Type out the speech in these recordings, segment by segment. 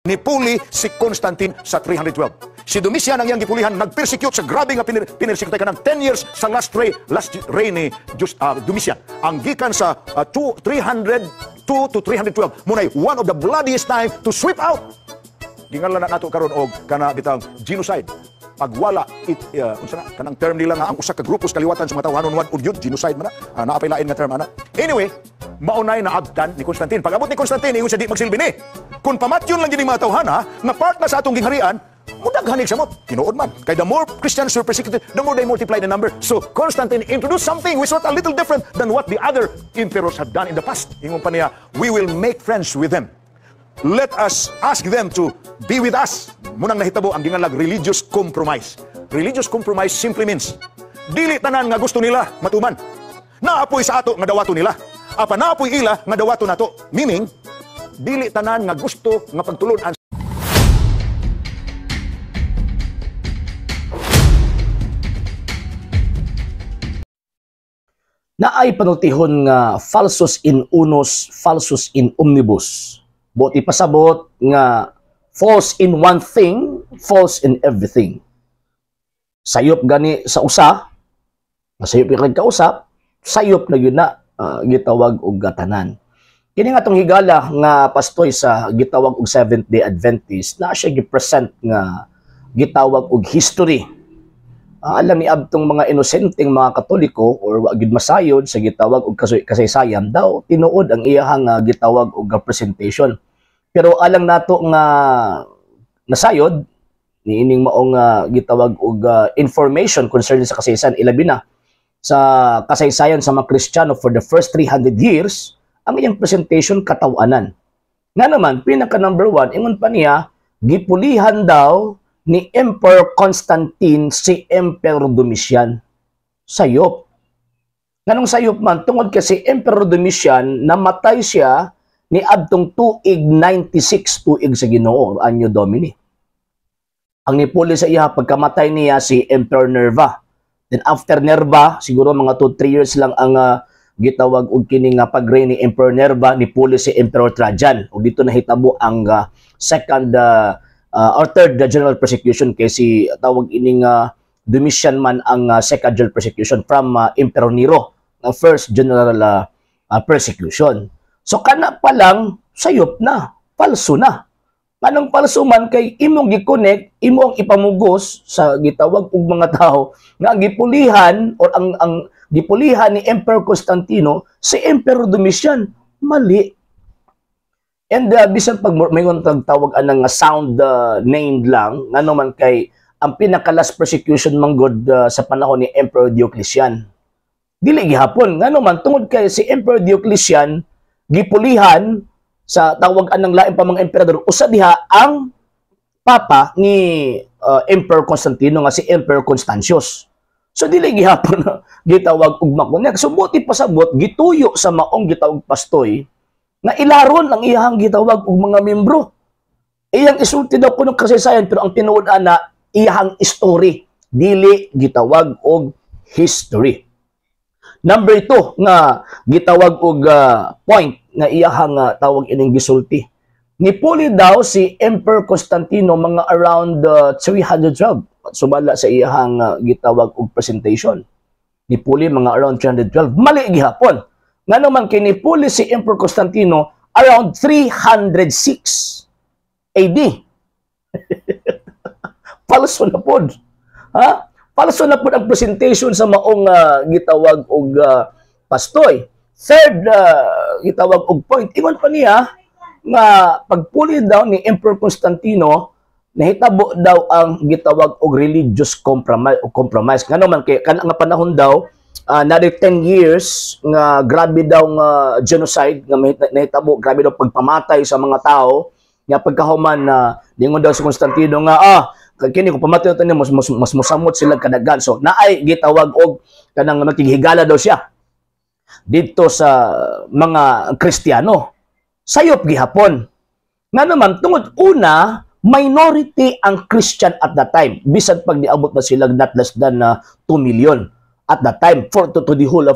Nipuli si Constantine sa 312. Si Domitian ang iyang gipulihan, nag-persecute sa grabe nga pinirsikute ka ng 10 years sa last reign ni Domitian. Ang gikan sa 302 to 312, munay one of the bloodiest time to sweep out. Gingalan na nato karon og kana bitang genocide. Pagwala kanang term nila nga ang usa ka grupos kaliwatan sa mga tawanon wad udyod genocide man na naapay lain nga term ana. Anyway, maunay na abtan ni Constantine. Pag-abot ni Constantine ingon siya di magsilbi ni. Kung pamatyon lang gini mga tawhana nga part na sa atong gingharian, mudaghanig sa mo. Tinuod man. Kay the more Christians were persecuted, the more they multiply the number. So Constantine introduced something which was a little different than what the other emperors had done in the past. Ingon pa niya, we will make friends with them. Let us ask them to be with us. Munang nahitabo ang gingalag religious compromise. Religious compromise simply means dili tanan nga gusto nila matuman. Naapoy sa ato nga dawato nila. Apa naapoy ila nga dawato nato. Meaning, dili tanan nga gusto nga pagtulon-an. Naay panultihon nga falsus in unus, falsus in omnibus. Buti pasabot nga false in one thing, false in everything. Sayop gani sa usa, sayop ka kausap, sayop na yun na gitawag og gatanan. Kini nga tong higala nga pastoy sa gitawag og Seventh-day Adventist na siya gi-present nga gitawag og history. Alam ni abtong mga inosenteng mga Katoliko or wa gid masayod sa gitawag og kasaysayan daw tinuod ang iyahang gitawag og presentation. Pero alang nato nga nasayod niining maong gitawag og information concerning sa kasaysayan ilabi na sa kasaysayan sa mga Kristiyano for the first 300 years ang iyang presentation katawanan. Nga naman pinaka number 1 ingon pa niya gipulihan daw ni Emperor Constantine si Emperor Domitian. Sayop. Nganong sayop man? Tungod kasi Emperor Domitian, namatay siya ni abtong tuig 96 tuig sa Ginoo, Anno Domini. Ang nipuli sa iya, pagkamatay niya si Emperor Nerva. Then after Nerva, siguro mga 2-3 years lang ang gitawag og kini nga pag-reign ni Emperor Nerva, nipuli si Emperor Trajan. O dito nahitabo ang second or third general persecution kasi tawag ining Domitian man ang second general persecution from Emperor Nero, ang first general persecution. So kana pa lang sayop na, falso na. Anong falso man kay imong gi-connect, imong ipamugos sa gitawag og mga tao nga gipulihan or ang gipulihan ni Emperor Constantino si Emperor Domitian, mali. And bisan pag may tawag anang sound name lang, ano man kay ang pinaka-last persecution manggod sa panahon ni Emperor Diocletian. Dili gihapon, ngano man tungod kay si Emperor Diocletian gipulihan sa tawag anang lain pa mga emperador usa diha ang papa ni Emperor Constantino nga si Emperor Constantius. So dili gihapon gitawag og makunek. So buti pasabot gituyo sa maong gitawag pastoy na ilaron ang iyang gitawag og mga membro. Iyang isulti daw kuno kasaysayan pero ang tinuod ana iyang story dili gitawag og history. Number 2 nga gitawag og point nga iyang tawag ining gisulti. Nipuli daw si Emperor Constantino mga around 312 subala sa iyang gitawag og presentation. Nipuli mga around 312. Mali gihapon. Nga naman kinipuli si Emperor Constantino around 306 AD. Falso na pod. Ha? Falso na pod ang presentation sa maong gitawag og pastoy. Third gitawag og point. Ingon pa niya nga pagpuli daw ni Emperor Constantino nahitabo daw ang gitawag og religious compromise. Nga naman kay kanang panahon daw another 10 years nga grabe daw nga genocide nga nahitabo, grabe daw pagpamatay sa mga tao nga pagkahuman na dingon daw si Constantino nga kini kung pamatay natin mas musamot sila kadaghan. So naay gitawag og kanang nakighigala daw siya dito sa mga Kristiyano. Sayop gihapon. Nga naman tungod una minority ang Christian at that time. Bisan pag niabot na sila not less than 2 million. At that time for the whole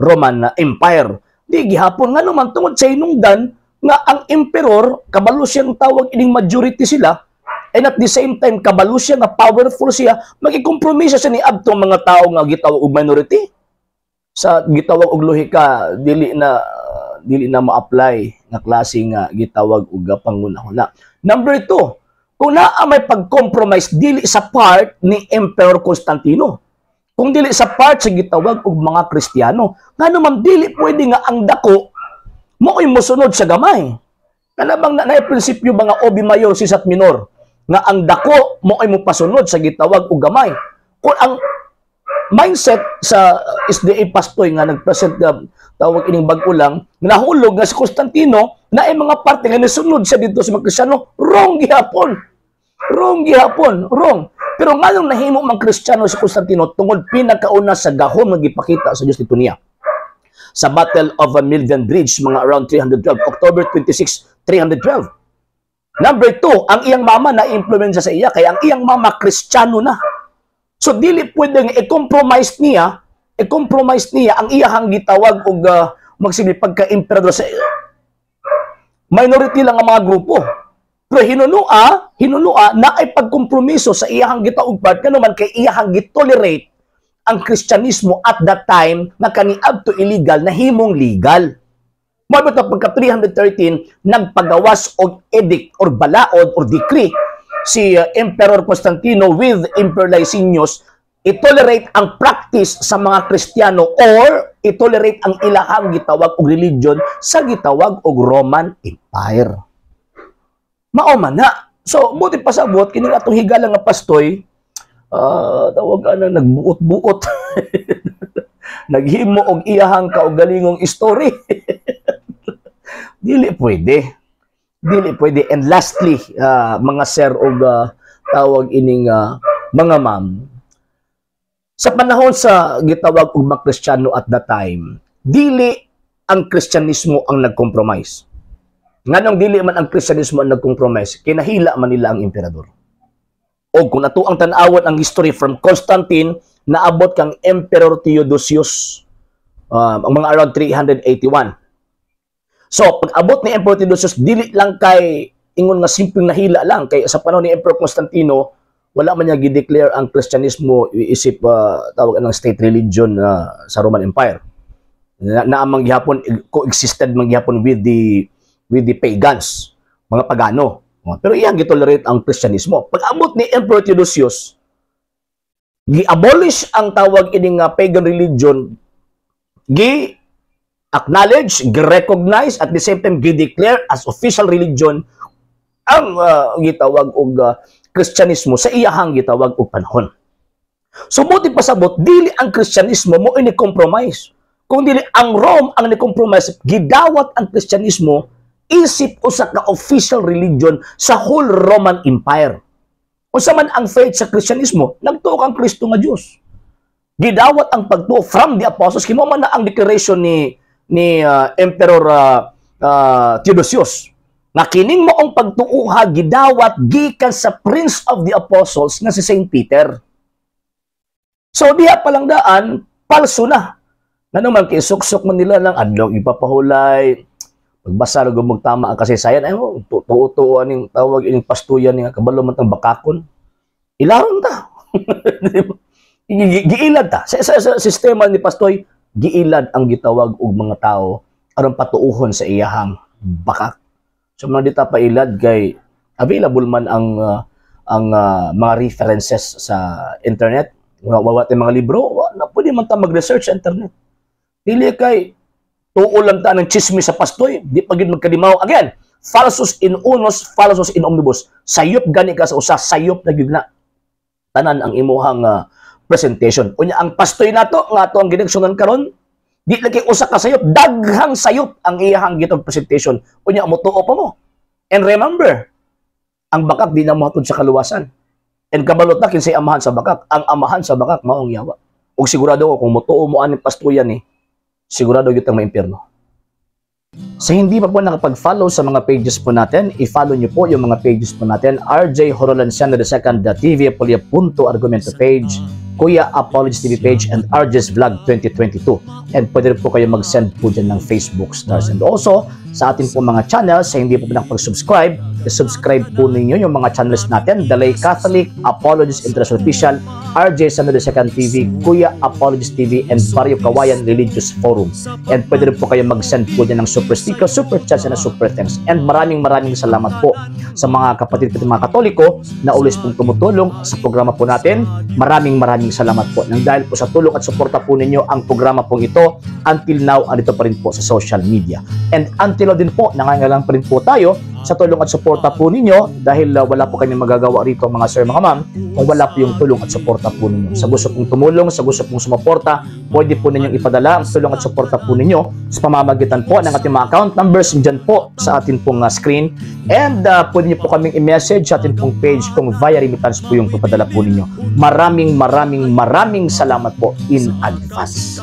Roman Empire. Di gihapon nga naman tungod sa hinungdan nga ang emperor, kabalo siyang tawag ining majority sila, and at the same time, kabalo siya nga powerful siya, magikompromiso siya ni adtong mga tao nga gitawag og minority. Sa gitawag og lohika, dili na ma-apply nga klase nga gitawag og pangunahuna. Number 2, kung naa may pag-compromise dili sa part ni Emperor Constantino, kung dili sa part sa gitawag og mga Kristiyano, ngano man dili pwede nga ang dako mo'y mosunod sa gamay. Kanabang na prinsipyo mga obi mayor sisat minor nga ang dako mo'y mopasunod sa gitawag og gamay. Kung ang mindset sa SDA Pastoy nga nagpresent tawag ining bag-o lang, nahulog nga si Constantino na ay mga parte nga nisunod siya dito sa mga Kristiyano, wrong gihapon. Wrong gihapon, wrong. Pero nganong nahimo mang Kristiyano si Constantino tungod pinakauna sa gahom nga gipakita sa Dios dito niya. Sa Battle of Milvian Bridge, mga around 312, October 26, 312. Number 2, ang iyang mama na-impluwensya sa iya, kaya ang iyang mama Kristiyano na. So, dili pwedeng i-compromise niya ang iyahang gitawag og magsige pagka-emperador sa minority lang ang mga grupo. Pero hinunua na ay pagkompromiso sa iyahang gitawag part kanuman kay iyahang gitolerate ang Kristyanismo at that time na kaniab to illegal na himong legal. Mabot na pagka 313 nagpagawas og edict or balaod or decree si Emperor Constantino with Emperor Licinius itolerate ang practice sa mga Kristiyano or itolerate ang ilahang gitawag og religion sa gitawag og Roman Empire. Mao man na. So buti pasabot kini atong higala nga pastoy tawag ana nagbuot-buot. Naghimo og iyahang kaugalingong story. Dili pwede. And lastly, mga sir og tawag ining mga ma'am, sa panahon sa gitawag og mga Kristiyano at that time, dili ang Kristyanismo ang nagkompromise. Nganong dili man ang Kristyanismo ang nagkompromise, kinahila man nila ang emperador. O kung nato ang tan-awon ang history from Constantine, naabot kang Emperor Theodosius, ang mga around 381. So, pag abot ni Emperor Theodosius, dili lang kay ingon nga simpleng nahila lang, kay sa panahon ni Emperor Constantino, wala man niya gi-declare ang Kristyanismo isip tawag ng state religion sa Roman Empire. Naamang gihapon coexisted man gihapon with the pagans, mga pagano. Pero iyang gitolerate ang Kristyanismo. Pag abot ni Emperor Theodosius, gi-abolish ang tawag ining pagan religion, gi-acknowledge, gi-recognize, at the same time gi-declare as official religion ang gitawag og Kristyanismo sa iyahang gitawag og panahon. So buti pasabot, dili ang Kristyanismo mo ini-compromise. Kung dili ang Rome ang ni-compromise, gidawat ang Kristyanismo isip usa ka official religion sa whole Roman Empire. Unsa man ang faith sa Kristyanismo, nagtuo kang Kristo nga Dios. Gidawat ang pagtuo from the apostles, kimo man na ang declaration ni Emperor Theodosius. Nga kining moong pagtuuha gidawat gikan sa Prince of the Apostles nga si Saint Peter. So diha palang daan, palso na. Nanuman kay suksok man nila lang adlaw ipapahulay. Pagbasa lang magtama ang kasaysayan, ay tuo aning tawag ining pastuyan nga kabalo man tang bakakon. Ilaron ta. Giilad ta. Sa sistema ni pastoy, giilad ang gitawag og mga tao aron patuuhon sa iyahang bakak. So mga dita pa ilad kay available man ang mga references sa internet, wawat mga libro, na pwede man ta mag-research sa internet. Dili kay tuo lang ta ng chismis sa pastoy, di pa gid magkalimaw. Again, falsus in unos, falsus in omnibus. Sayop gani ka sa usa, sayop na gyud na. Tanan ang imuhang presentation. Unya ang pastoy nato nga ato ang gineksyonan karon, di lagi usa ka sayop, daghang sayop ang iyahang gitong presentation. Unya mo tuo pa mo. And remember, ang bakak di na mohatod sa kaluwasan. And kabalot na kinsay amahan sa bakak. Ang amahan sa bakak maong yawa. Ug sigurado ko kung motuo mo aning pastoyan ni, sigurado gyud maimpierno. Sa hindi pa po nakapag-follow sa mga pages po natin, i-follow nyo po yung mga pages po natin. RJ Horolanciano II, TV Apolia Punto Argumento page, Kuya Apologist TV page, and RJ's Vlog 2022. And pwede rin po kayo mag-send po dyan ng Facebook stars. And also, sa ating po mga channels. Sa hindi po nakapag-subscribe, subscribe po ninyo yung mga channels natin: Dalay Catholic, Apologist International Official, RJ Sano de Second TV, Kuya Apologist TV, and Barrio Kawayan Religious Forum. And pwede rin po kayo mag-send po dyan ng super sticker, super chats, and super thanks. And maraming salamat po sa mga kapatid natin mga Katoliko na always pong tumutulong sa programa po natin. Maraming salamat po. Nang dahil po sa tulong at suporta po ninyo, ang programa pong ito until now andito pa rin po sa social media. And until now din po, nangangailangan pa rin po tayo sa tulong at suporta po ninyo, dahil wala po kami magagawa rito mga sir, mga ma'am, kung wala po yung tulong at suporta po ninyo. Sa gusto pong tumulong, sa gusto pong sumuporta, pwede po ninyong ipadala ang tulong at suporta po ninyo sa pamamagitan po ng ating mga account numbers dyan po sa ating pong screen. And pwede nyo po kaming i-message sa ating pong page kung via remittance po yung ipadala po ninyo. Maraming salamat po in advance.